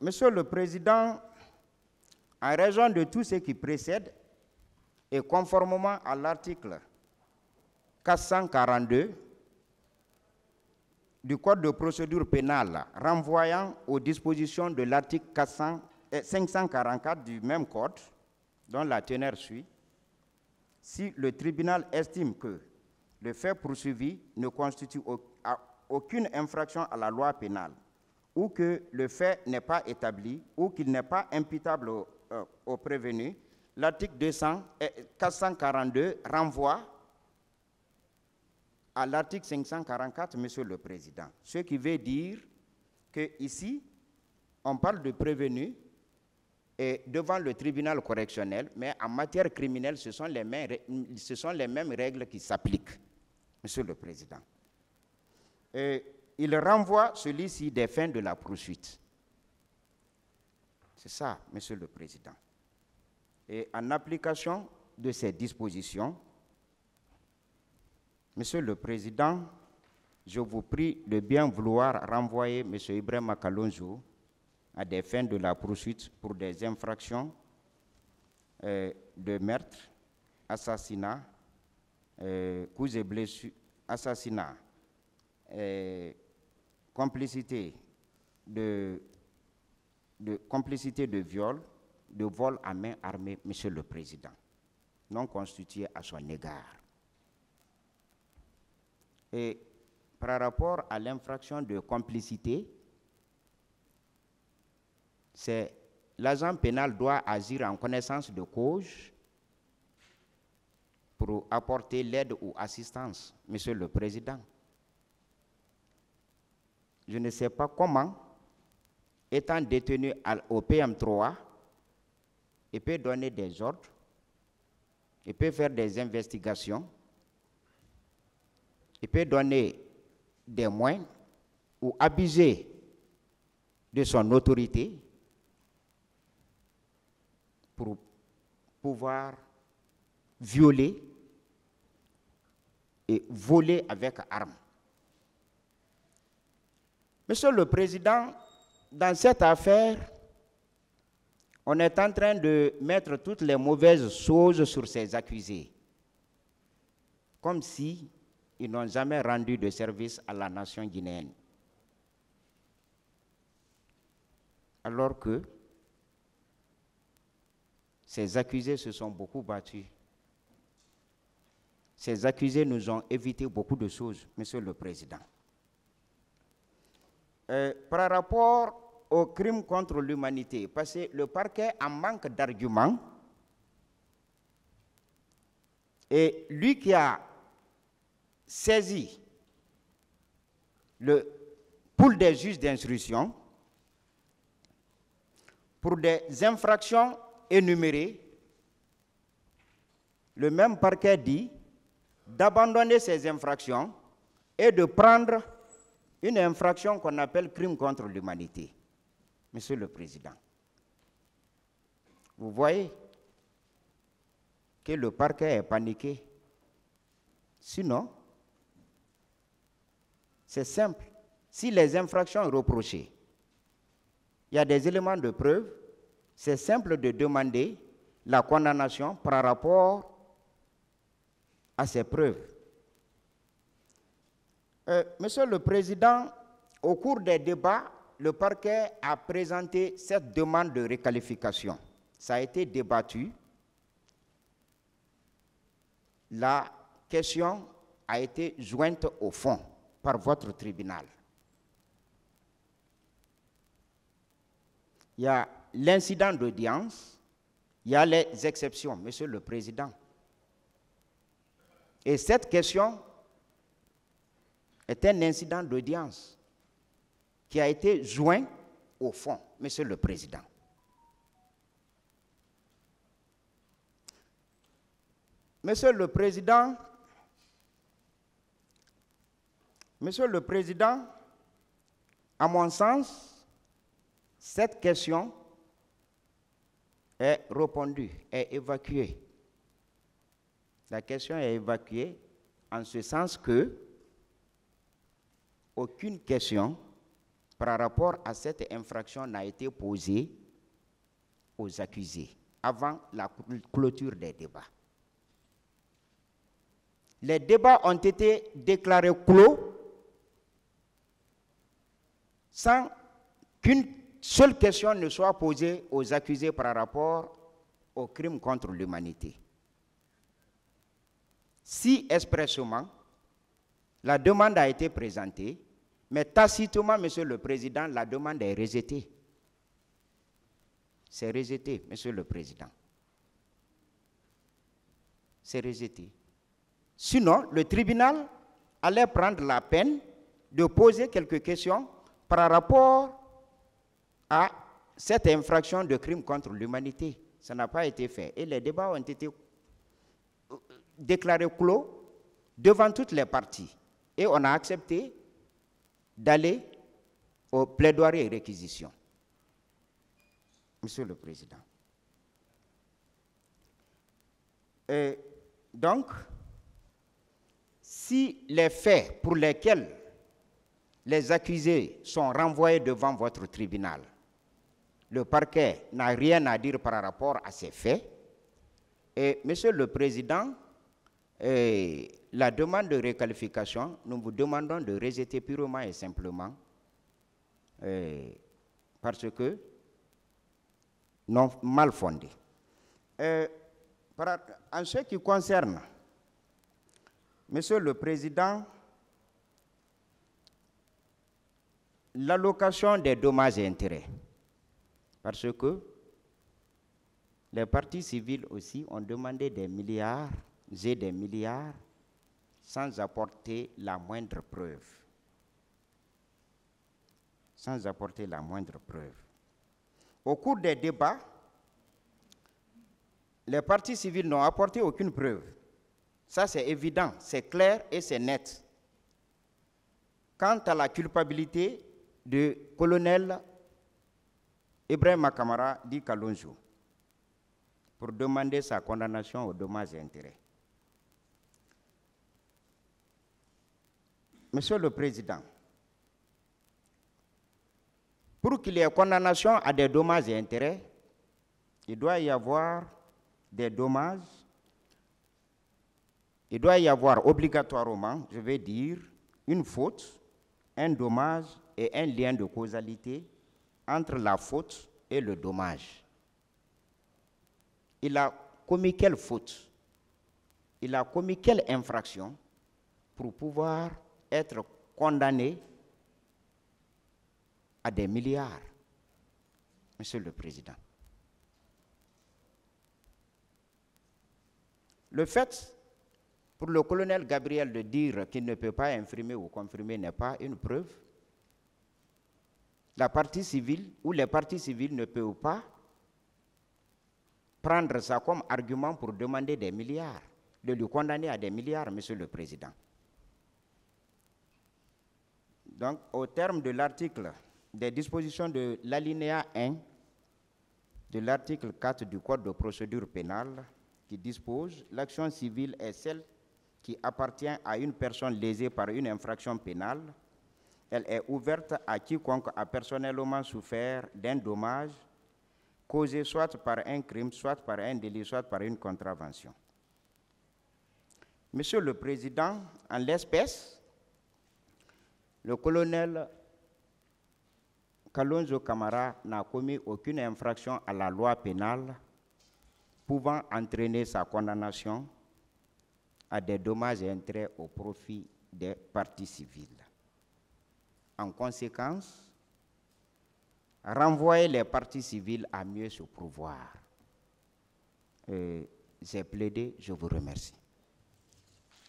Monsieur le Président, en raison de tout ce qui précède et conformément à l'article 442 du Code de procédure pénale renvoyant aux dispositions de l'article 544 du même Code, dont la teneur suit, si le tribunal estime que le fait poursuivi ne constitue aucune infraction à la loi pénale, ou que le fait n'est pas établi, ou qu'il n'est pas imputable au prévenu, l'article 442 renvoie à l'article 544, Monsieur le Président. Ce qui veut dire qu'ici, on parle de prévenu et devant le tribunal correctionnel, mais en matière criminelle, ce sont les mêmes règles qui s'appliquent, Monsieur le Président. Et il renvoie celui-ci des fins de la poursuite. C'est ça, Monsieur le Président. Et en application de ces dispositions, Monsieur le Président, je vous prie de bien vouloir renvoyer M. Ibrahima Kalonzo à des fins de la poursuite pour des infractions de meurtre, assassinat, coups et blessures, assassinat, complicité de viol, de vol à main armée, Monsieur le Président, non constitué à son égard. Et par rapport à l'infraction de complicité, l'agent pénal doit agir en connaissance de cause pour apporter l'aide ou assistance, Monsieur le Président. Je ne sais pas comment, étant détenu au PM3, il peut donner des ordres, il peut faire des investigations, il peut donner des moyens ou abuser de son autorité pour pouvoir violer et voler avec arme. Monsieur le Président, dans cette affaire, on est en train de mettre toutes les mauvaises choses sur ces accusés, comme si ils n'ont jamais rendu de service à la nation guinéenne. Alors que ces accusés se sont beaucoup battus. Ces accusés nous ont évité beaucoup de choses, Monsieur le Président. Par rapport aux crimes contre l'humanité, parce que le parquet en manque d'arguments, et lui qui a saisi le pool des juges d'instruction pour des infractions énumérées, le même parquet dit d'abandonner ces infractions et de prendre une infraction qu'on appelle crime contre l'humanité. Monsieur le Président, vous voyez que le parquet est paniqué. Sinon, c'est simple. Si les infractions reprochées, il y a des éléments de preuve, c'est simple de demander la condamnation par rapport à ces preuves. Monsieur le Président, au cours des débats, le parquet a présenté cette demande de requalification. Ça a été débattu. La question a été jointe au fond par votre tribunal. Il y a l'incident d'audience, il y a les exceptions, Monsieur le Président. Et cette question est un incident d'audience qui a été joint au fond, Monsieur le Président. Monsieur le Président, à mon sens, cette question est répondue, est évacuée. La question est évacuée en ce sens que aucune question par rapport à cette infraction n'a été posée aux accusés avant la clôture des débats. Les débats ont été déclarés clos sans qu'une seule question ne soit posée aux accusés par rapport aux crimes contre l'humanité. Si expressément, la demande a été présentée, mais tacitement, Monsieur le Président, la demande est rejetée. C'est rejeté, Monsieur le Président. C'est rejeté. Sinon, le tribunal allait prendre la peine de poser quelques questions par rapport à cette infraction de crime contre l'humanité. Ça n'a pas été fait. Et les débats ont été déclarés clos devant toutes les parties. Et on a accepté d'aller au plaidoirie et réquisition. Monsieur le Président. Et donc, si les faits pour lesquels les accusés sont renvoyés devant votre tribunal, le parquet n'a rien à dire par rapport à ces faits, et Monsieur le Président, la demande de requalification, nous vous demandons de rejeter purement et simplement parce que non mal fondé. En ce qui concerne, Monsieur le Président, l'allocation des dommages et intérêts, parce que les parties civiles aussi ont demandé des milliards et des milliards sans apporter la moindre preuve. Sans apporter la moindre preuve. Au cours des débats, les parties civiles n'ont apporté aucune preuve. Ça, c'est évident, c'est clair et c'est net. Quant à la culpabilité du colonel Ibrahima Kamara dit Kalonzo pour demander sa condamnation aux dommages et intérêts. Monsieur le Président, pour qu'il y ait condamnation à des dommages et intérêts, il doit y avoir des dommages, il doit y avoir obligatoirement, je vais dire, une faute, un dommage et un lien de causalité entre la faute et le dommage. Il a commis quelle faute? Il a commis quelle infraction pour pouvoir être condamné à des milliards, Monsieur le Président? Le fait pour le colonel Gabriel de dire qu'il ne peut pas infirmer ou confirmer n'est pas une preuve. La partie civile ou les parties civiles ne peuvent pas prendre ça comme argument pour demander des milliards, de lui condamner à des milliards, Monsieur le Président. Donc, au terme de l'article, des dispositions de l'alinéa 1 de l'article 4 du Code de procédure pénale, qui dispose « L'action civile est celle qui appartient à une personne lésée par une infraction pénale. Elle est ouverte à quiconque a personnellement souffert d'un dommage causé soit par un crime, soit par un délit, soit par une contravention. » Monsieur le Président, en l'espèce, le colonel Kalonzo Kamara n'a commis aucune infraction à la loi pénale pouvant entraîner sa condamnation à des dommages et intérêts au profit des parties civiles. En conséquence, renvoyer les parties civiles à mieux se pourvoir. J'ai plaidé, je vous remercie.